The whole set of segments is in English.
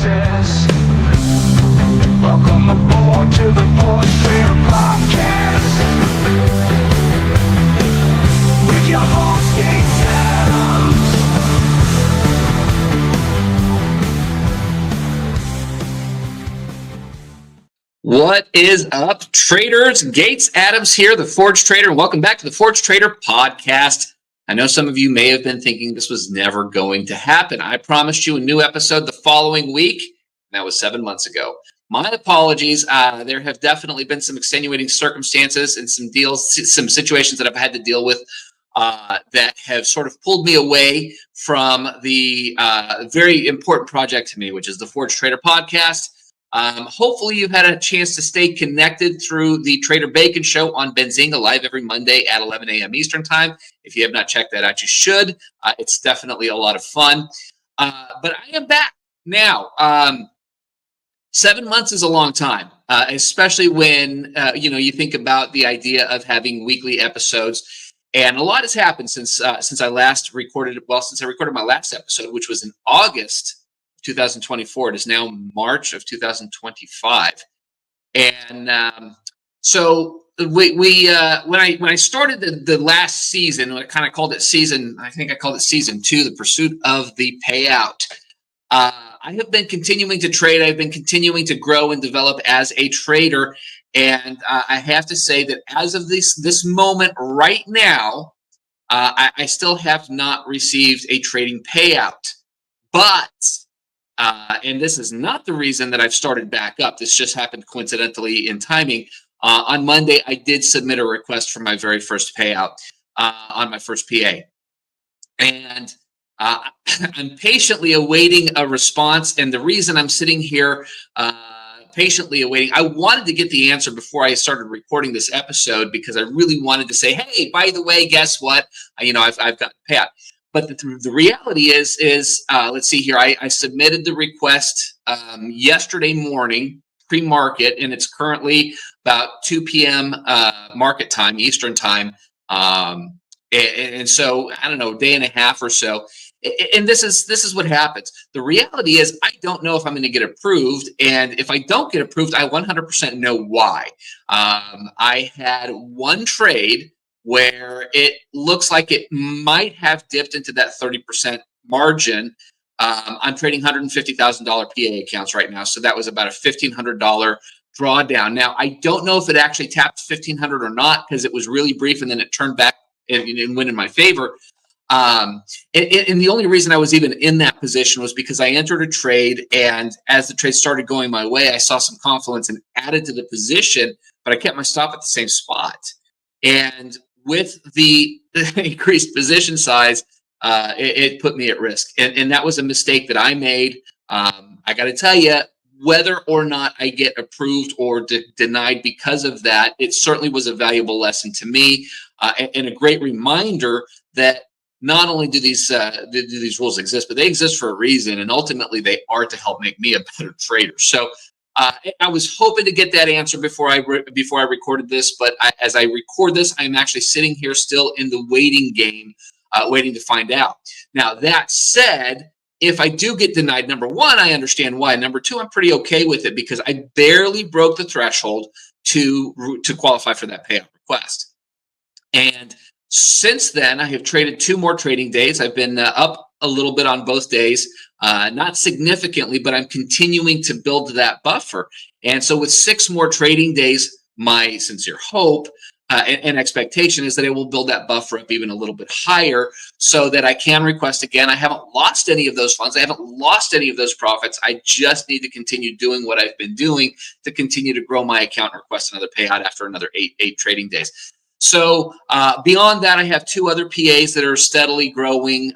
hiatus. Welcome aboard to the Forge Trader Podcast with your host, Gates Adams. What is up, traders? Gates Adams here, the Forge Trader, and welcome back to the Forge Trader Podcast. I know some of you may have been thinking this was never going to happen. I promised you a new episode the following week. That was 7 months ago. My apologies. There have definitely been some extenuating circumstances and some situations that I've had to deal with that have sort of pulled me away from the very important project to me, which is the Forge Trader Podcast. Hopefully you've had a chance to stay connected through the Trader Bacon Show on Benzinga, live every Monday at 11 a.m. Eastern Time. If you have not checked that out, you should. It's definitely a lot of fun. But I am back now. 7 months is a long time, especially when you think about the idea of having weekly episodes. And a lot has happened since I last recorded. Well, since I recorded my last episode, which was in August 2024. It is now March of 2025, and so when I started the last season, I kind of called it season. I think I called it season 2, the pursuit of the payout. I have been continuing to trade. I've been continuing to grow and develop as a trader, and I have to say that as of this moment right now, I still have not received a trading payout, but. And this is not the reason that I've started back up. This just happened coincidentally in timing. On Monday, I did submit a request for my very first payout on my first PA. And I'm patiently awaiting a response. And the reason I'm sitting here patiently awaiting, I wanted to get the answer before I started recording this episode because I really wanted to say, hey, by the way, guess what? I've got a payout. But the reality is let's see here. I submitted the request yesterday morning, pre-market, and it's currently about 2 p.m. Market time, Eastern time. And so, I don't know, a day and a half or so. And this is what happens. The reality is I don't know if I'm going to get approved. And if I don't get approved, I 100% know why. I had one trade where it looks like it might have dipped into that 30% margin. I'm trading $150,000 PA accounts right now, so that was about a $1,500 drawdown. Now, I don't know if it actually tapped 1,500 or not because it was really brief and then it turned back and went in my favor. And the only reason I was even in that position was because I entered a trade, and as the trade started going my way, I saw some confluence and added to the position, but I kept my stop at the same spot. And with the increased position size, it put me at risk. And that was a mistake that I made. I got to tell you, whether or not I get approved or denied because of that, it certainly was a valuable lesson to me and a great reminder that not only do these rules exist, but they exist for a reason. And ultimately, they are to help make me a better trader. So I was hoping to get that answer before I recorded this, but as I record this, I'm actually sitting here still in the waiting game, waiting to find out. Now, that said, if I do get denied, number one, I understand why. Number two, I'm pretty okay with it because I barely broke the threshold to qualify for that payout request. And since then, I have traded 2 more trading days. I've been up a little bit on both days, not significantly, but I'm continuing to build that buffer. And so with 6 more trading days, my sincere hope and expectation is that it will build that buffer up even a little bit higher so that I can request again. I haven't lost any of those funds. I haven't lost any of those profits. I just need to continue doing what I've been doing to continue to grow my account and request another payout after another 8 trading days. So beyond that, I have 2 other PAs that are steadily growing.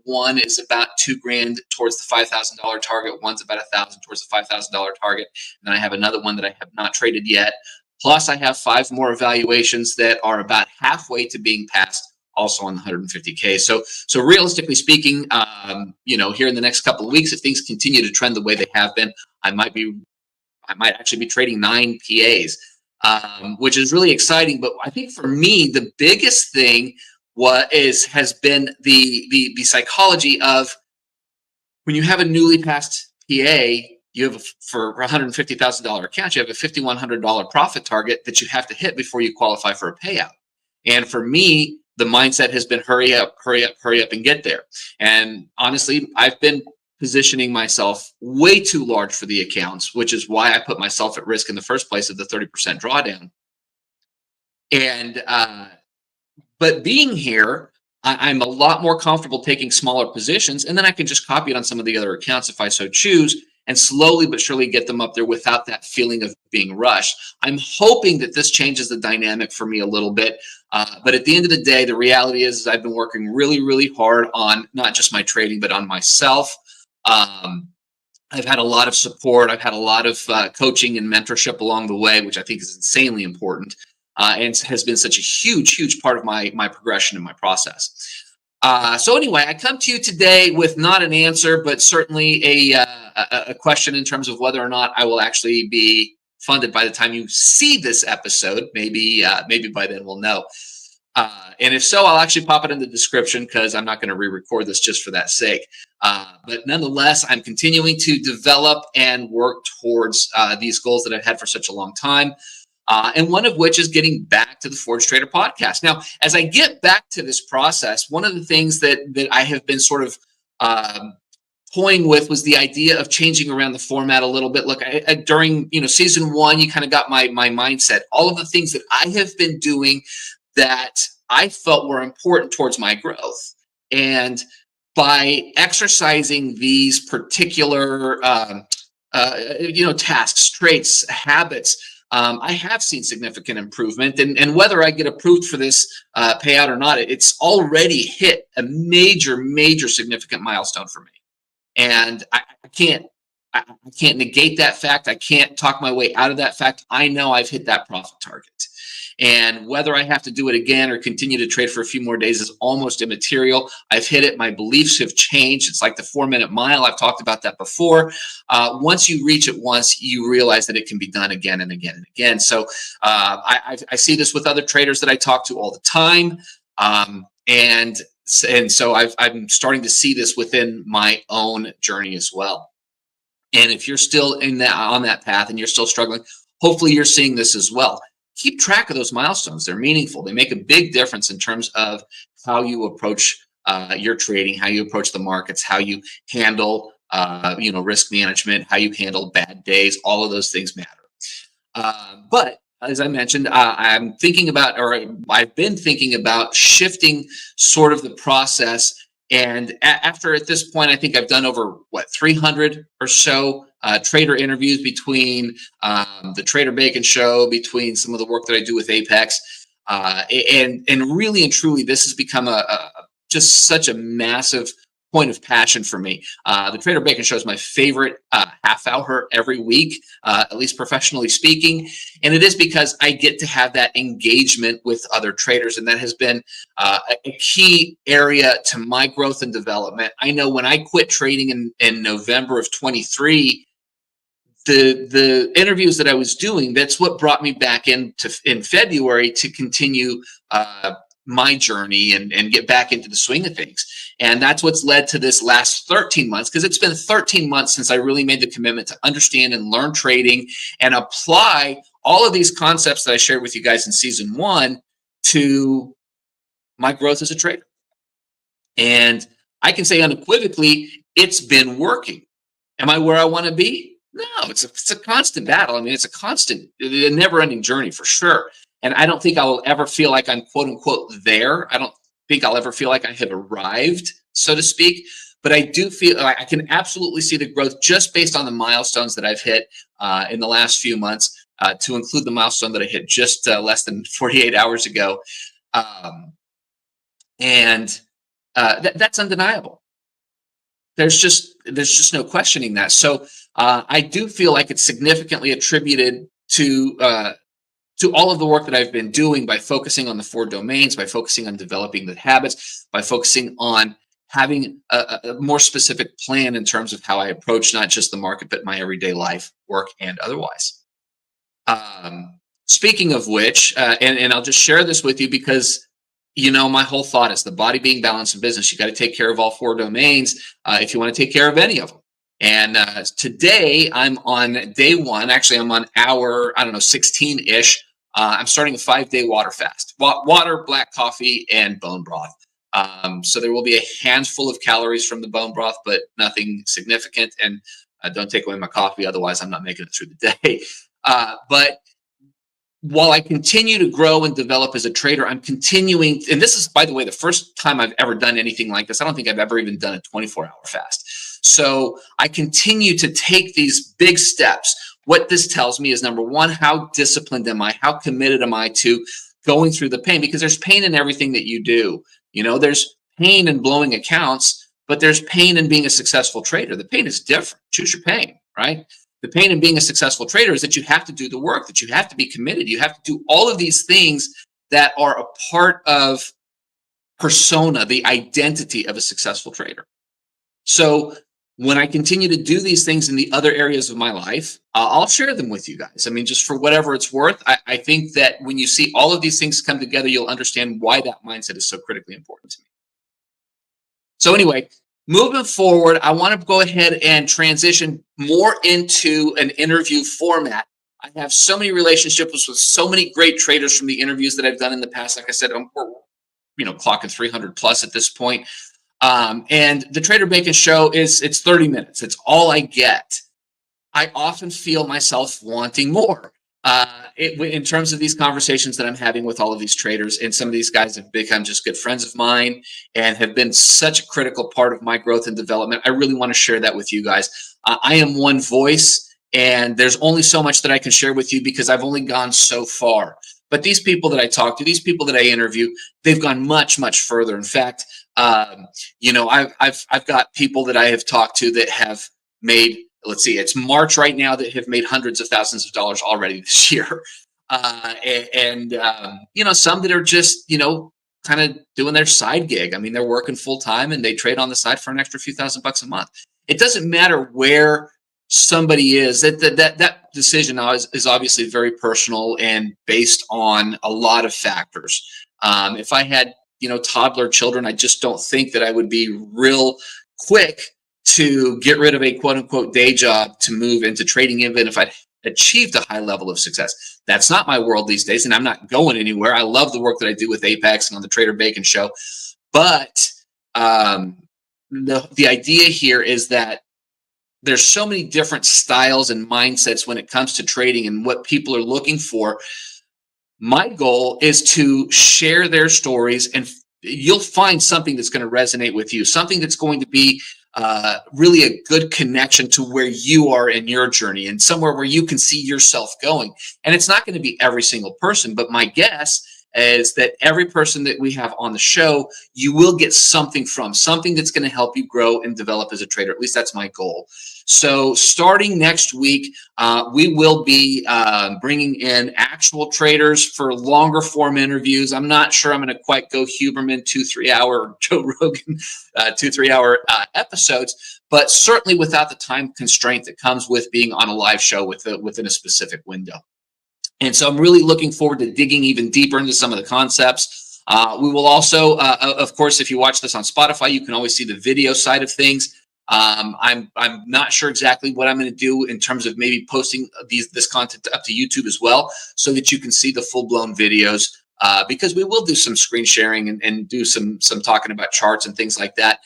One is about $2,000 towards the $5,000 target. One's about $1,000 towards the $5,000 target. And then I have another one that I have not traded yet. Plus, I have 5 more evaluations that are about halfway to being passed, also on the 150K. So realistically speaking, here in the next couple of weeks, if things continue to trend the way they have been, I might actually be trading 9 PAs. Which is really exciting. But I think for me, the biggest thing has been the psychology of when you have a newly passed PA, you have for a $150,000 account, you have a $5,100 profit target that you have to hit before you qualify for a payout. And for me, the mindset has been hurry up, hurry up, hurry up and get there. And honestly, I've been positioning myself way too large for the accounts, which is why I put myself at risk in the first place of the 30% drawdown. And, but being here, I'm a lot more comfortable taking smaller positions, and then I can just copy it on some of the other accounts if I so choose, and slowly but surely get them up there without that feeling of being rushed. I'm hoping that this changes the dynamic for me a little bit. But at the end of the day, the reality is I've been working really, really hard on not just my trading, but on myself. I've had a lot of support. I've had a lot of coaching and mentorship along the way, which I think is insanely important. And has been such a huge, huge part of my progression and my process. So anyway, I come to you today with not an answer, but certainly a question in terms of whether or not I will actually be funded by the time you see this episode. Maybe by then we'll know. And if so, I'll actually pop it in the description because I'm not going to re-record this just for that sake. But nonetheless, I'm continuing to develop and work towards these goals that I've had for such a long time. And one of which is getting back to the Forge Trader podcast. Now, as I get back to this process, one of the things that I have been sort of toying with was the idea of changing around the format a little bit. Look, during season 1, you kind of got my mindset, all of the things that I have been doing that I felt were important towards my growth. And by exercising these particular tasks, traits, habits, I have seen significant improvement, and whether I get approved for this payout or not, it's already hit a major significant milestone for me, and I can't negate that fact. I can't talk my way out of that fact. I know I've hit that profit target, and whether I have to do it again or continue to trade for a few more days is almost immaterial. I've hit it. My beliefs have changed. It's like the 4-minute mile. I've talked about that before. Once you reach it once, you realize that it can be done again and again and again. So I see this with other traders that I talk to all the time. And so I'm starting to see this within my own journey as well. And if you're still on that path and you're still struggling, hopefully you're seeing this as well. Keep track of those milestones. They're meaningful. They make a big difference in terms of how you approach your trading, how you approach the markets, how you handle risk management, how you handle bad days. All of those things matter. But as I mentioned, I've been thinking about shifting sort of the process. And after at this point, I think I've done over 300 or so trader interviews between the Trader Bacon Show, between some of the work that I do with Apex, and really and truly, this has become just such a massive point of passion for me. The Trader Bacon Show is my favorite half hour every week, at least professionally speaking. And it is because I get to have that engagement with other traders. And that has been a key area to my growth and development. I know when I quit trading in November of 23, the interviews that I was doing, that's what brought me back in February to continue my journey and get back into the swing of things. And that's what's led to this last 13 months, because it's been 13 months since I really made the commitment to understand and learn trading and apply all of these concepts that I shared with you guys in season 1 to my growth as a trader. And I can say unequivocally, it's been working. Am I where I want to be? No, it's a constant battle. I mean, it's a never-ending journey for sure. And I don't think I will ever feel like I'm quote unquote there. I don't think I'll ever feel like I have arrived, so to speak. But I do feel like I can absolutely see the growth just based on the milestones that I've hit in the last few months, to include the milestone that I hit just less than 48 hours ago. That's undeniable. There's just no questioning that. So I do feel like it's significantly attributed to all of the work that I've been doing by focusing on the 4 domains, by focusing on developing the habits, by focusing on having a more specific plan in terms of how I approach not just the market, but my everyday life, work, and otherwise. Speaking of which, and I'll just share this with you because, my whole thought is the body being balanced in business. You got to take care of all 4 domains if you want to take care of any of them. And today I'm on day one. Actually, I'm on hour, I don't know, 16-ish. I'm starting a 5-day water fast. Water, black coffee, and bone broth. So there will be a handful of calories from the bone broth, but nothing significant. And don't take away my coffee, otherwise I'm not making it through the day. But while I continue to grow and develop as a trader, I'm continuing, and this is, by the way, the first time I've ever done anything like this. I don't think I've ever even done a 24-hour fast. So I continue to take these big steps. What this tells me is, number one, how disciplined am I? How committed am I to going through the pain? Because there's pain in everything that you do. You know, there's pain in blowing accounts, but there's pain in being a successful trader. The pain is different. Choose your pain, right? The pain in being a successful trader is that you have to do the work, that you have to be committed. You have to do all of these things that are a part of persona, the identity of a successful trader. So when I continue to do these things in the other areas of my life, I'll share them with you guys. I mean, just for whatever it's worth, I think that when you see all of these things come together, you'll understand why that mindset is so critically important to me. So anyway, moving forward, I want to go ahead and transition more into an interview format. I have so many relationships with so many great traders from the interviews that I've done in the past. Like I said, we're clocking 300 plus at this point. And the Trader Bacon show it's 30 minutes. It's all I get. I often feel myself wanting more in terms of these conversations that I'm having with all of these traders. And some of these guys have become just good friends of mine and have been such a critical part of my growth and development. I really want to share that with you guys. I am one voice, and there's only so much that I can share with you because I've only gone so far. But these people that I talk to, these people that I interview, they've gone much, much further. In fact, I've got people that I have talked to that have made, let's see, it's March right now, that have made hundreds of thousands of dollars already this year. Some that are just, kind of doing their side gig. I mean, they're working full time and they trade on the side for an extra few $1,000s a month. It doesn't matter where somebody is. That decision now is obviously very personal and based on a lot of factors. If I had, toddler children, I just don't think that I would be real quick to get rid of a quote unquote day job to move into trading, even if I achieved a high level of success. That's not my world these days, and I'm not going anywhere. I love the work that I do with Apex and on the Trader Bacon show. But the idea here is that there's so many different styles and mindsets when it comes to trading and what people are looking for. My goal is to share their stories, and you'll find something that's going to resonate with you, something that's going to be really a good connection to where you are in your journey and somewhere where you can see yourself going. And it's not going to be every single person, but my guess is that every person that we have on the show, you will get something from, something that's going to help you grow and develop as a trader. At least that's my goal. So starting next week, we will be bringing in actual traders for longer form interviews. I'm not sure I'm going to quite go Huberman 2-3 hour, Joe Rogan 2-3 hour episodes, but certainly without the time constraint that comes with being on a live show within a specific window. And so I'm really looking forward to digging even deeper into some of the concepts. We will also, of course, if you watch this on Spotify, you can always see the video side of things. I'm not sure exactly what I'm going to do in terms of maybe posting this content up to YouTube as well, so that you can see the full-blown videos. Because we will do some screen sharing and do some talking about charts and things like that,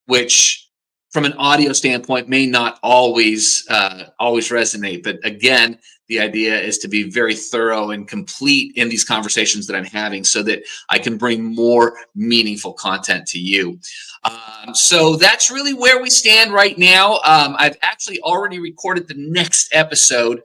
which from an audio standpoint may not always resonate. But again, the idea is to be very thorough and complete in these conversations that I'm having so that I can bring more meaningful content to you. So that's really where we stand right now. I've actually already recorded the next episode,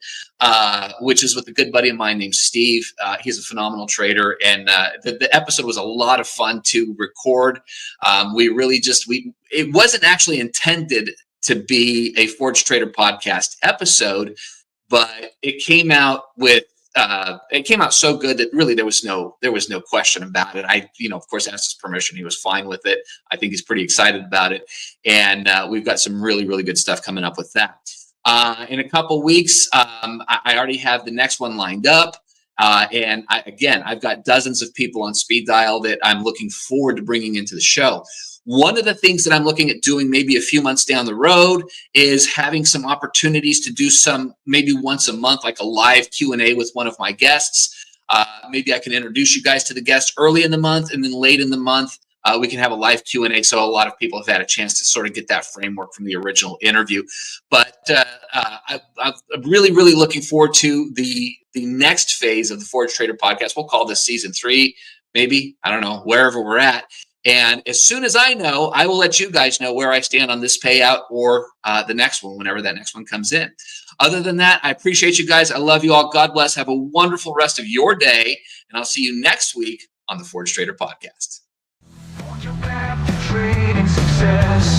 which is with a good buddy of mine named Steve. He's a phenomenal trader, and the episode was a lot of fun to record. It wasn't actually intended to be a Forge Trader podcast episode, but it came out so good that really there was no question about it. I, of course, asked his permission. He was fine with it. I think he's pretty excited about it. And we've got some really, really good stuff coming up with that. In a couple weeks, I already have the next one lined up. I've got dozens of people on speed dial that I'm looking forward to bringing into the show. One of the things that I'm looking at doing maybe a few months down the road is having some opportunities to do some, maybe once a month, like a live Q&A with one of my guests. Maybe I can introduce you guys to the guest early in the month, and then late in the month, we can have a live Q&A. So a lot of people have had a chance to sort of get that framework from the original interview. But I'm really, really looking forward to the next phase of the Forge Trader podcast. We'll call this season 3, maybe, I don't know, wherever we're at. And as soon as I know, I will let you guys know where I stand on this payout or the next one, whenever that next one comes in. Other than that, I appreciate you guys. I love you all. God bless. Have a wonderful rest of your day. And I'll see you next week on the Forge Trader podcast. On your path to trading success.